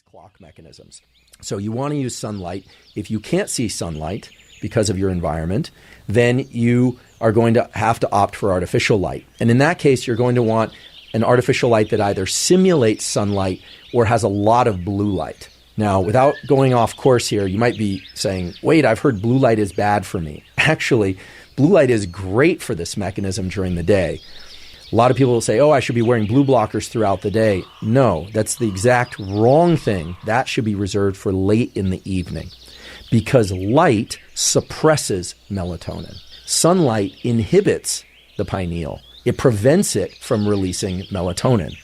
these clock mechanisms. So you want to use sunlight. If you can't see sunlight because of your environment, then you are going to have to opt for artificial light. And in that case, you're going to want an artificial light that either simulates sunlight or has a lot of blue light. Now, without going off course here, you might be saying, wait, I've heard blue light is bad for me. Actually, blue light is great for this mechanism during the day. A lot of people will say, oh, I should be wearing blue blockers throughout the day. No, that's the exact wrong thing. That should be reserved for late in the evening because light suppresses melatonin. Sunlight inhibits the pineal. It prevents it from releasing melatonin.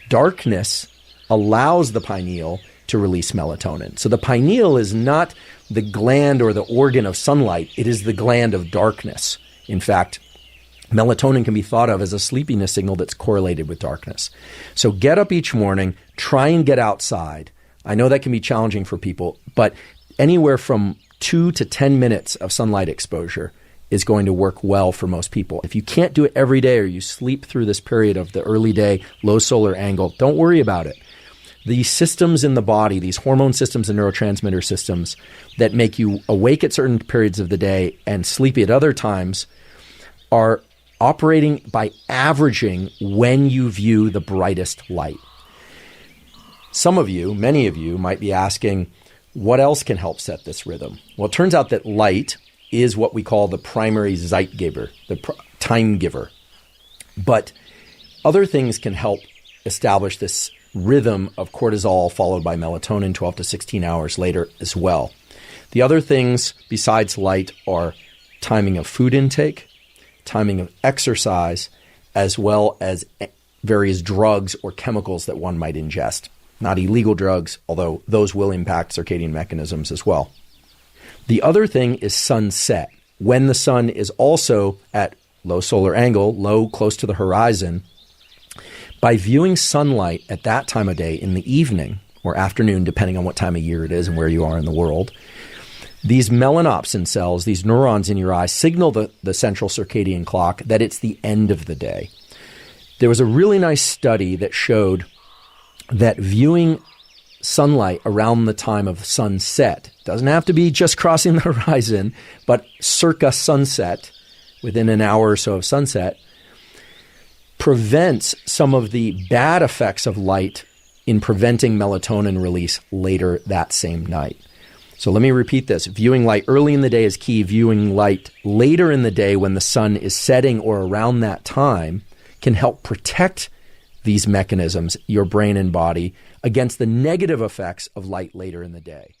Darkness allows the pineal to release melatonin. So the pineal is not the gland or the organ of sunlight. It is the gland of darkness. In fact, melatonin can be thought of as a sleepiness signal that's correlated with darkness. So get up each morning, try and get outside. I know that can be challenging for people, but anywhere from 2 to 10 minutes of sunlight exposure is going to work well for most people. If you can't do it every day or you sleep through this period of the early day, low solar angle, don't worry about it. These systems in the body, these hormone systems and neurotransmitter systems that make you awake at certain periods of the day and sleepy at other times are operating by averaging when you view the brightest light. Some of you, many of you, might be asking, what else can help set this rhythm? Well, it turns out that light is what we call the primary Zeitgeber, the time giver. But other things can help establish this rhythm of cortisol followed by melatonin 12 to 16 hours later as well. The other things besides light are timing of food intake, timing of exercise, as well as various drugs or chemicals that one might ingest. Not illegal drugs, although those will impact circadian mechanisms as well. The other thing is sunset. When the sun is also at low solar angle, low, close to the horizon, by viewing sunlight at that time of day in the evening or afternoon, depending on what time of year it is and where you are in the world, these melanopsin cells, these neurons in your eye, signal the central circadian clock that it's the end of the day. There was a really nice study that showed that viewing sunlight around the time of sunset, doesn't have to be just crossing the horizon, but circa sunset, within an hour or so of sunset, prevents some of the bad effects of light in preventing melatonin release later that same night. So let me repeat this. Viewing light early in the day is key. Viewing light later in the day when the sun is setting or around that time can help protect these mechanisms, your brain and body, against the negative effects of light later in the day.